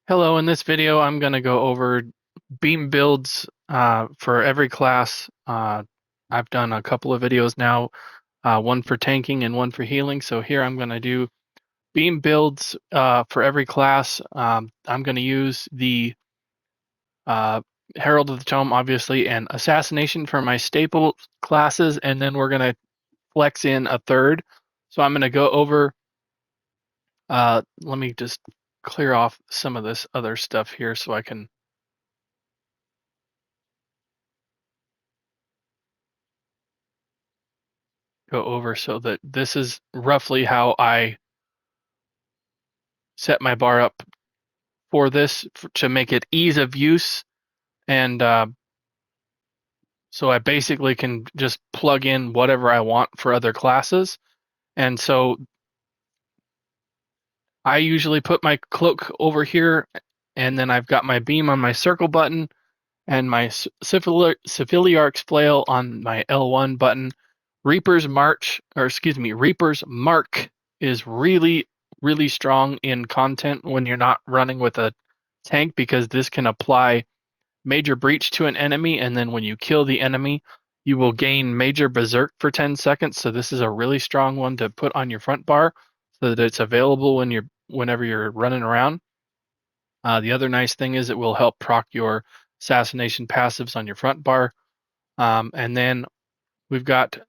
Hello, in this video I'm going to go over beam builds for every class. I've done a couple of videos now, one for tanking and one for healing. So here I'm going to do beam builds for every class. I'm going to use the uh, Herald of the Tome, obviously, and Assassination for my staple classes, and then we're going to flex in a third. So I'm going to go over, let me just clear off some of this other stuff here so I can go over so that this is roughly how I set my bar up for this to make it ease of use. And so I basically can just plug in whatever I want for other classes. And so I usually put my cloak over here, and then I've got my beam on my circle button and my Cephaliarch's flail on my L1 button. Reaper's Mark is really strong in content when you're not running with a tank, because this can apply major breach to an enemy, and then when you kill the enemy, you will gain major berserk for 10 seconds. So this is a really strong one to put on your front bar so that it's available whenever you're running around. The other nice thing is it will help proc your assassination passives on your front bar. And then we've got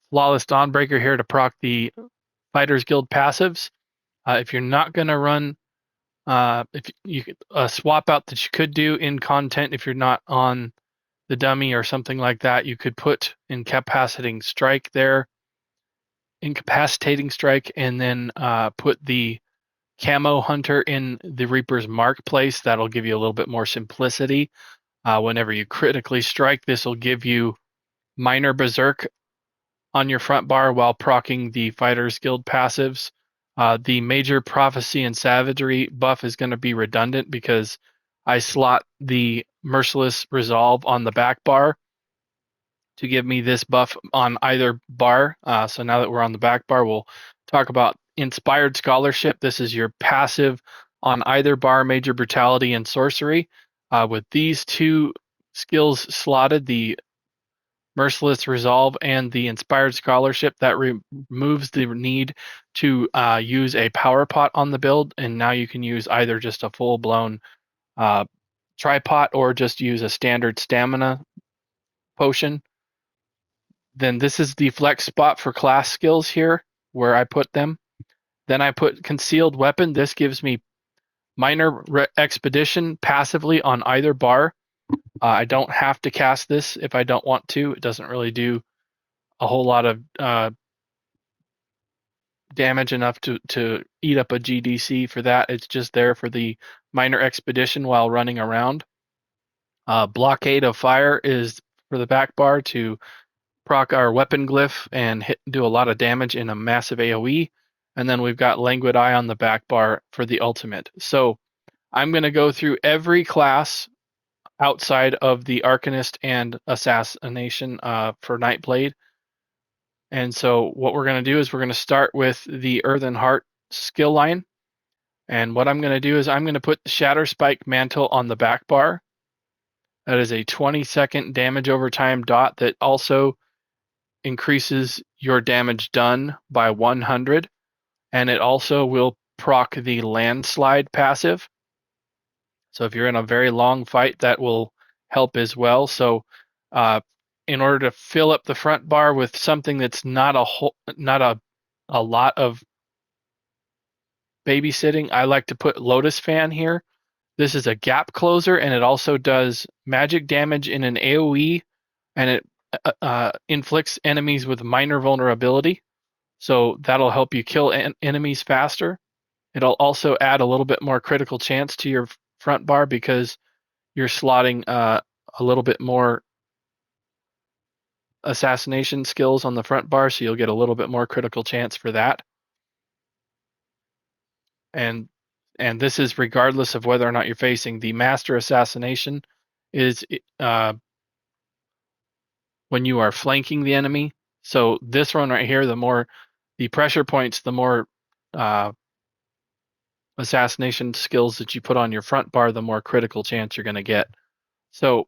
Flawless Dawnbreaker here to proc the Fighters Guild passives. If you're not going to run, if you swap out that you could do in content, if you're not on the dummy or something like that, you could put Incapacitating Strike there, and then put the Camo Hunter in the Reaper's Mark place. That'll give you a little bit more simplicity. Whenever you critically strike, this will give you minor berserk on your front bar while proccing the Fighters Guild passives. The Major Prophecy and Savagery buff is going to be redundant because I slot the Merciless Resolve on the back bar to give me this buff on either bar. So now that we're on the back bar, we'll talk about Inspired Scholarship. This is your passive on either bar, Major Brutality and Sorcery. With these two skills slotted, the Merciless Resolve and the Inspired Scholarship, that removes the need to use a power pot on the build, and now you can use either just a full-blown tripot or just use a standard stamina potion. Then this is the flex spot for class skills here, where I put them. Then I put Concealed Weapon. This gives me minor expedition passively on either bar. I don't have to cast this if I don't want to. It doesn't really do a whole lot of damage enough to eat up a GDC for that. It's just there for the minor expedition while running around. Blockade of Fire is for the back bar to proc our weapon glyph and do a lot of damage in a massive AoE. And then we've got Languid Eye on the back bar for the ultimate. So I'm going to go through every class outside of the Arcanist and Assassination for Nightblade. And so what we're going to do is we're going to start with the Earthen Heart skill line. And what I'm going to do is I'm going to put the Shatter Spike Mantle on the back bar. That is a 20-second damage over time dot that also increases your damage done by 100, and it also will proc the Landslide passive. So if you're in a very long fight, that will help as well. So in order to fill up the front bar with something that's not a lot of babysitting, I like to put Lotus Fan here. This is a gap closer, and it also does magic damage in an AoE, and it inflicts enemies with minor vulnerability. So that'll help you kill enemies faster. It'll also add a little bit more critical chance to your front bar because you're slotting a little bit more assassination skills on the front bar, so you'll get a little bit more critical chance for that. And this is regardless of whether or not you're facing the Master Assassination is when you are flanking the enemy. So this one right here, the more the pressure points, the more assassination skills that you put on your front bar, the more critical chance you're going to get. So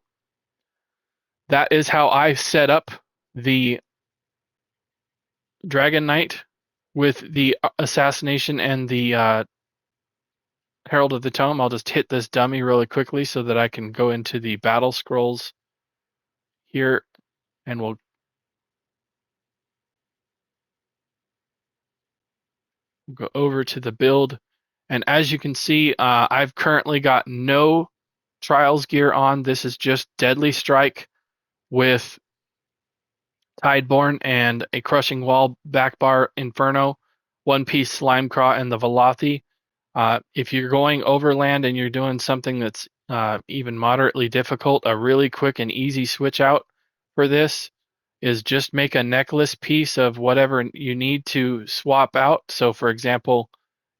that is how I set up the Dragonknight with the assassination and the Herald of the Tome. I'll just hit this dummy really quickly so that I can go into the battle scrolls here, and we'll go over to the build. And as you can see, I've currently got no Trials gear on. This is just Deadly Strike with Tide-Born and a Crushing Wall backbar Inferno, one piece Slimecraw, and the Velothi. If you're going overland and you're doing something that's even moderately difficult, a really quick and easy switch out for this is just make a necklace piece of whatever you need to swap out. So for example,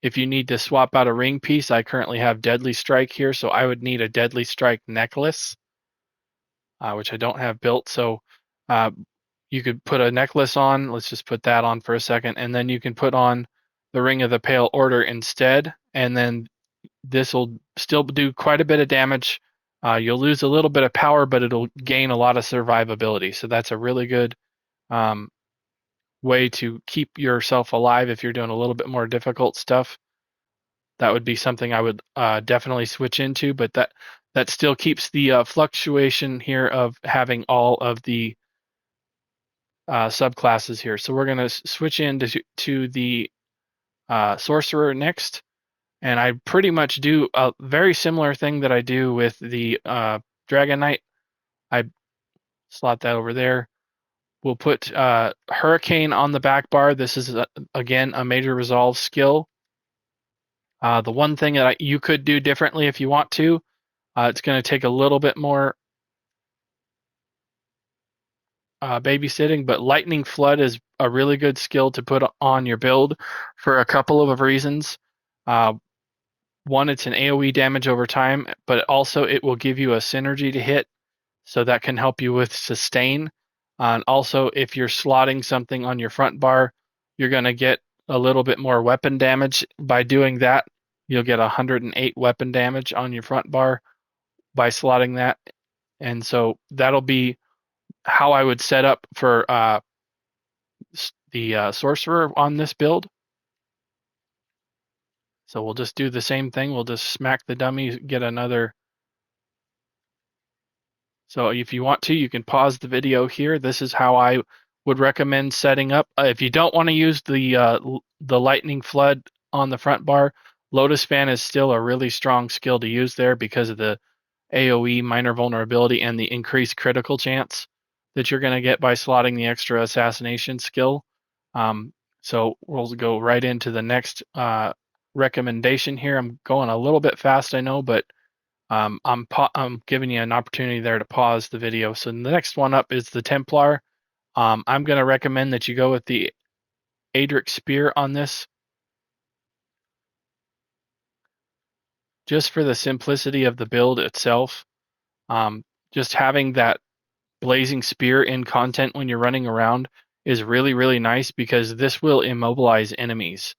if you need to swap out a ring piece, I currently have Deadly Strike here, so I would need a Deadly Strike necklace, which I don't have built. So you could put a necklace on. Let's just put that on for a second, and then you can put on the Ring of the Pale Order instead, and then this will still do quite a bit of damage. You'll lose a little bit of power, but it'll gain a lot of survivability. So that's a really good way to keep yourself alive if you're doing a little bit more difficult stuff. That would be something I would definitely switch into, but that still keeps the fluctuation here of having all of the subclasses here. So we're going to switch into the Sorcerer next. And I pretty much do a very similar thing that I do with the Dragonknight. I slot that over there. We'll put Hurricane on the back bar. This is, again, a major resolve skill. The one thing that you could do differently if you want to, it's going to take a little bit more babysitting, but Lightning Flood is a really good skill to put on your build for a couple of reasons. One, it's an AoE damage over time, but also it will give you a synergy to hit, so that can help you with sustain. And also, if you're slotting something on your front bar, you're going to get a little bit more weapon damage. By doing that, you'll get 108 weapon damage on your front bar by slotting that. And so that'll be how I would set up for the Sorcerer on this build. So we'll just do the same thing. We'll just smack the dummy, get another. So if you want to, you can pause the video here. This is how I would recommend setting up. If you don't want to use the Lightning Flood on the front bar, Lotus Fan is still a really strong skill to use there because of the AoE minor vulnerability and the increased critical chance that you're going to get by slotting the extra assassination skill. So we'll go right into the next recommendation here. I'm going a little bit fast, I know, but I'm giving you an opportunity there to pause the video. So the next one up is the Templar. I'm going to recommend that you go with the Adric Spear on this, just for the simplicity of the build itself. Just having that blazing spear in content when you're running around is really, really nice because this will immobilize enemies.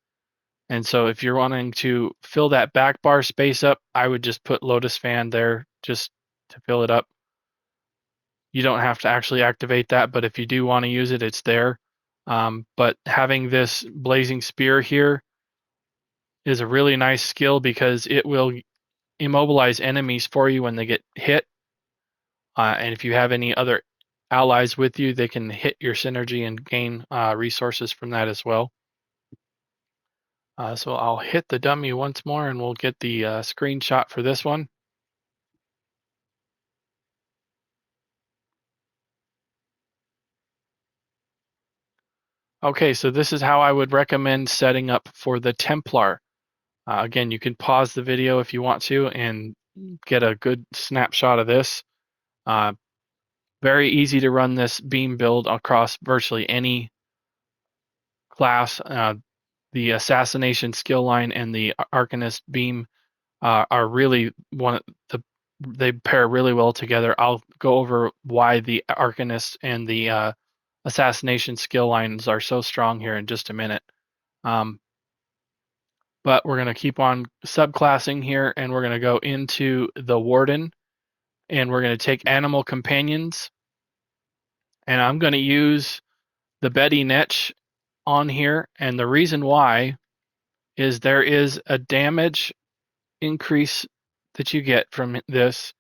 And so if you're wanting to fill that back bar space up, I would just put Lotus Fan there just to fill it up. You don't have to actually activate that, but if you do want to use it, it's there. But having this blazing spear here is a really nice skill because it will immobilize enemies for you when they get hit. And if you have any other allies with you, they can hit your synergy and gain resources from that as well. So I'll hit the dummy once more and we'll get the screenshot for this one. Okay, so this is how I would recommend setting up for the Templar. Again, you can pause the video if you want to and get a good snapshot of this. Very easy to run this beam build across virtually any class. The Assassination skill line and the Arcanist beam are really they pair really well together. I'll go over why the Arcanist and the Assassination skill lines are so strong here in just a minute. but we're going to keep on subclassing here, and we're going to go into the Warden, and we're going to take Animal Companions, and I'm going to use the Betty Netch on here, and the reason why is there is a damage increase that you get from this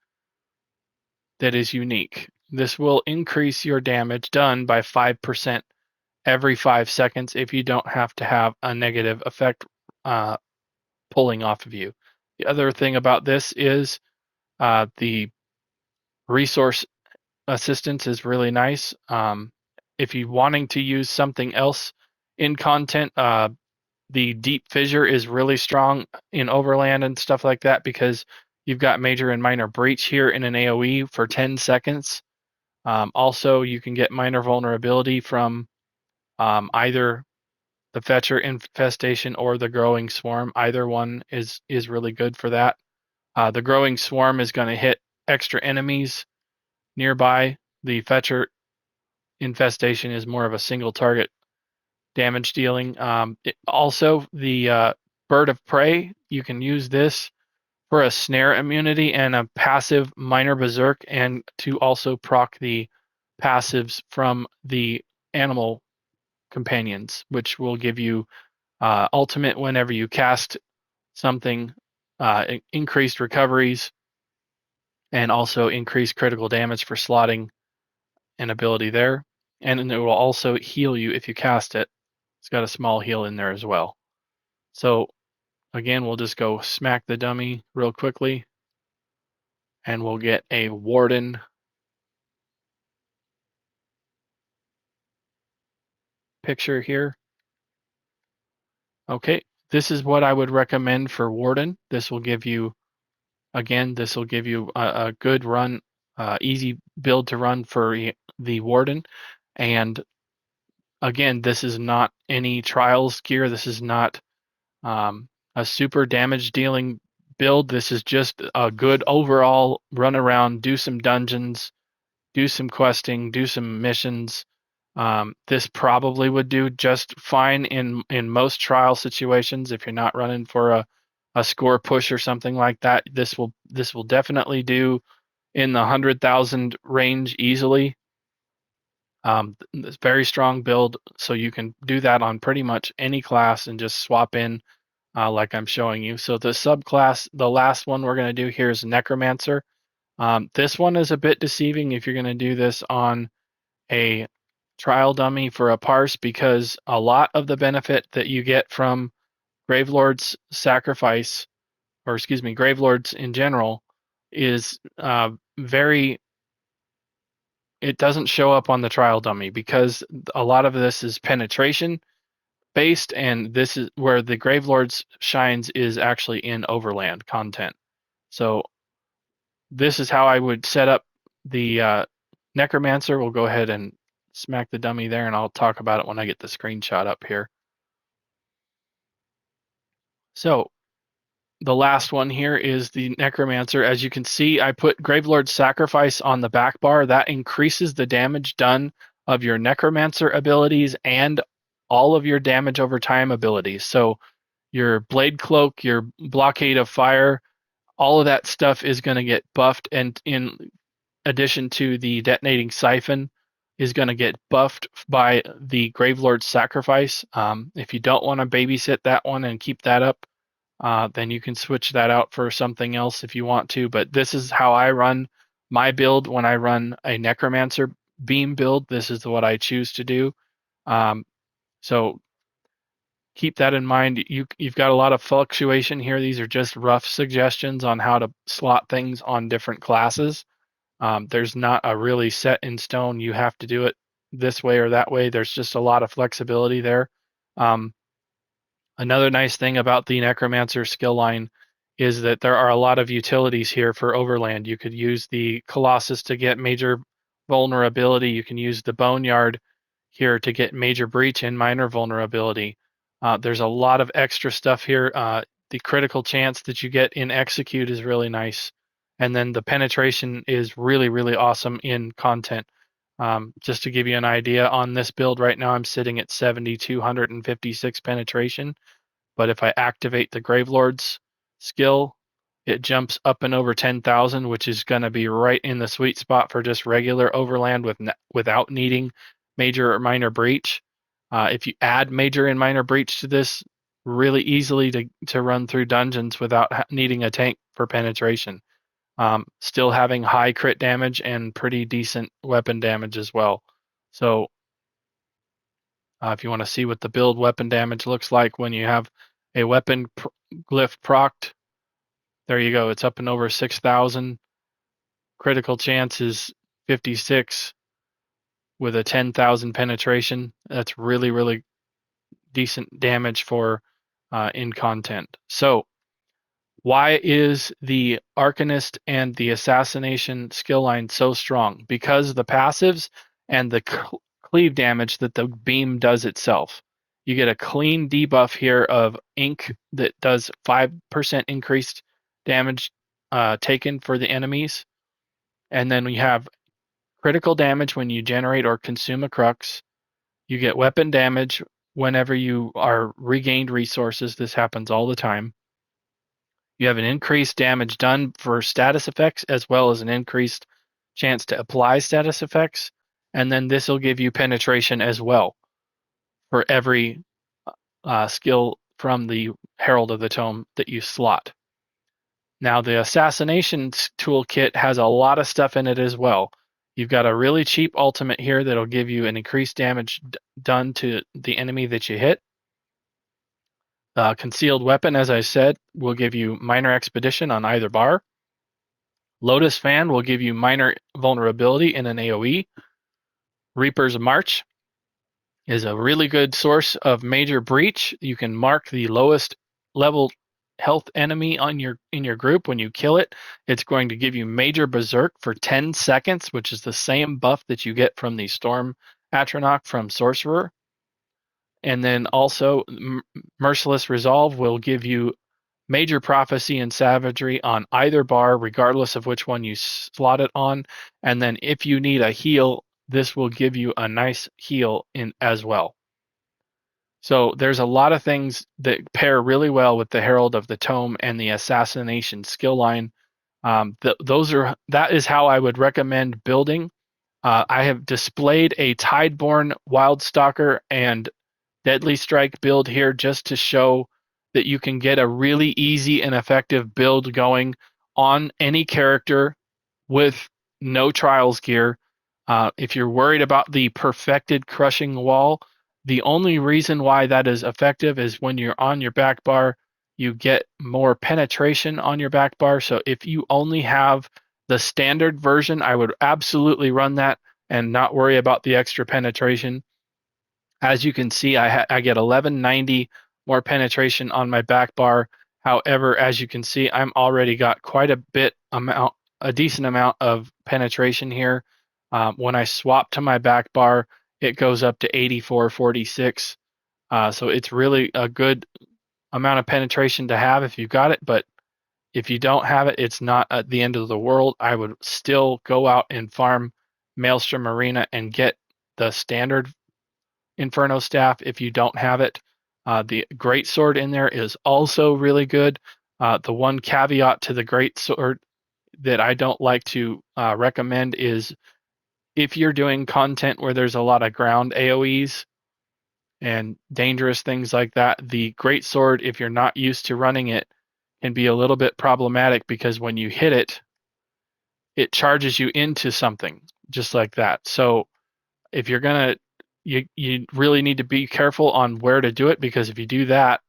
that is unique. This will increase your damage done by 5% every 5 seconds if you don't have to have a negative effect pulling off of you. The other thing about this is the resource assistance is really nice. If you're wanting to use something else in content, the Deep Fissure is really strong in Overland and stuff like that because you've got Major and Minor Breach here in an AoE for 10 seconds. Also, you can get Minor Vulnerability from either the Fetcher Infestation or the Growing Swarm. Either one is really good for that. The Growing Swarm is going to hit extra enemies nearby. The Fetcher Infestation is more of a single target damage dealing. Also, the Bird of Prey, you can use this for a snare immunity and a passive Minor Berserk, and to also proc the passives from the animal companions, which will give you ultimate whenever you cast something, increased recoveries, and also increased critical damage for slotting an ability there. And it will also heal you if you cast it. It's got a small heal in there as well. So again, we'll just go smack the dummy real quickly, and we'll get a Warden picture here. Okay, this is what I would recommend for Warden. This will give you, again, this will give you a good run, easy build to run for the Warden. And again, this is not any Trials gear. This is not a super damage dealing build. This is just a good overall run around, do some dungeons, do some questing, do some missions. This probably would do just fine in most trial situations. If you're not running for a score push or something like that, this will definitely do in the 100,000 range easily. It's very strong build, so you can do that on pretty much any class and just swap in like I'm showing you. So the subclass, the last one we're going to do here is Necromancer. This one is a bit deceiving if you're going to do this on a trial dummy for a parse, because a lot of the benefit that you get from Gravelord's sacrifice, or excuse me, Gravelords in general, is very, it doesn't show up on the trial dummy because a lot of this is penetration based, and this is where the Gravelords shines is actually in Overland content. So this is how I would set up the Necromancer. We'll go ahead and smack the dummy there, and I'll talk about it when I get the screenshot up here. So the last one here is the Necromancer. As you can see, I put Gravelord Sacrifice on the back bar. That increases the damage done of your Necromancer abilities and all of your damage over time abilities. So your Blade Cloak, your Blockade of Fire, all of that stuff is going to get buffed, and in addition to the Detonating Siphon is going to get buffed by the Gravelord Sacrifice. If you don't want to babysit that one and keep that up, then you can switch that out for something else if you want to. But this is how I run my build when I run a Necromancer beam build. This is what I choose to do. So keep that in mind. You've got a lot of fluctuation here. These are just rough suggestions on how to slot things on different classes. There's not a really set in stone, you have to do it this way or that way. There's just a lot of flexibility there. Another nice thing about the Necromancer skill line is that there are a lot of utilities here for Overland. You could use the Colossus to get major vulnerability. You can use the Boneyard here to get major breach and minor vulnerability. There's a lot of extra stuff here. The critical chance that you get in execute is really nice. And then the penetration is really, really awesome in content. Just to give you an idea, on this build right now, I'm sitting at 7,256 penetration. But if I activate the Gravelord's skill, it jumps up and over 10,000, which is going to be right in the sweet spot for just regular overland without needing major or minor breach. If you add major and minor breach to this, really easily to run through dungeons without needing a tank for penetration. Still having high crit damage and pretty decent weapon damage as well. So if you want to see what the build weapon damage looks like when you have a weapon glyph procced, there you go. It's up and over 6,000. Critical chance is 56 with a 10,000 penetration. That's really, really decent damage for in content. So why is the Arcanist and the Assassination skill line so strong? Because the passives and the cleave damage that the beam does itself. You get a clean debuff here of ink that does 5% increased damage taken for the enemies. And then we have critical damage when you generate or consume a crux. You get weapon damage whenever you are regained resources. This happens all the time. You have an increased damage done for status effects as well as an increased chance to apply status effects. And then this will give you penetration as well for every skill from the Herald of the Tome that you slot. Now, the Assassination toolkit has a lot of stuff in it as well. You've got a really cheap ultimate here that'll give you an increased damage done to the enemy that you hit. Concealed Weapon, as I said, will give you minor expedition on either bar. Lotus Fan will give you minor vulnerability in an AoE. Reaper's March is a really good source of major breach. You can mark the lowest level health enemy in your group. When you kill it, it's going to give you major berserk for 10 seconds, which is the same buff that you get from the Storm Atronach from Sorcerer. And then also Merciless Resolve will give you major prophecy and savagery on either bar, regardless of which one you slot it on. And then if you need a heal, this will give you a nice heal in as well. So there's a lot of things that pair really well with the Herald of the Tome and the Assassination skill line. That is how I would recommend building. I have displayed a Tide-Born Wildstalker and Deadly Strike build here just to show that you can get a really easy and effective build going on any character with no trials gear. If you're worried about the perfected crushing wall, the only reason why that is effective is when you're on your back bar, you get more penetration on your back bar. So if you only have the standard version, I would absolutely run that and not worry about the extra penetration. As you can see, I get 1190 more penetration on my back bar. However, as you can see, I'm already got quite a decent amount of penetration here. When I swap to my back bar, it goes up to 8446. So it's really a good amount of penetration to have if you've got it. But if you don't have it, it's not at the end of the world. I would still go out and farm Maelstrom Arena and get the standard Inferno Staff if you don't have it. The Great Sword in there is also really good. The one caveat to the Great Sword that I don't like to recommend is if you're doing content where there's a lot of ground AoEs and dangerous things like that, the Great Sword, if you're not used to running it, can be a little bit problematic because when you hit it, it charges you into something just like that. So if you're gonna you really need to be careful on where to do it, because if you do that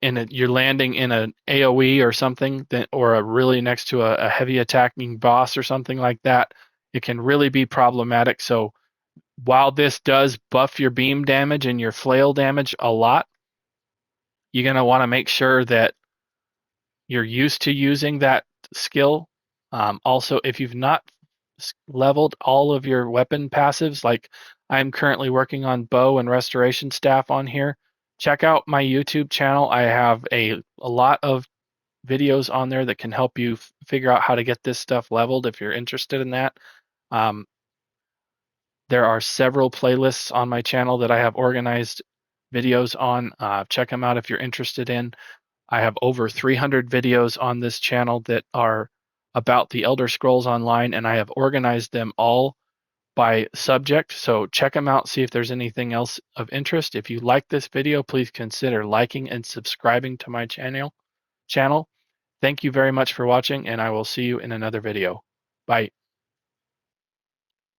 and you're landing in an AoE or something, or a really next to a heavy attacking boss or something like that, it can really be problematic. So while this does buff your beam damage and your flail damage a lot, you're going to want to make sure that you're used to using that skill. Also, if you've not leveled all of your weapon passives, like I'm currently working on bow and restoration staff on here, check out my YouTube channel. I have a lot of videos on there that can help you figure out how to get this stuff leveled if you're interested in that. There are several playlists on my channel that I have organized videos on. Check them out if you're interested in. I have over 300 videos on this channel that are about the Elder Scrolls Online, and I have organized them all by subject. So check them out, see if there's anything else of interest. If you like this video, please consider liking and subscribing to my channel. Thank you very much for watching, and I will see you in another video. Bye.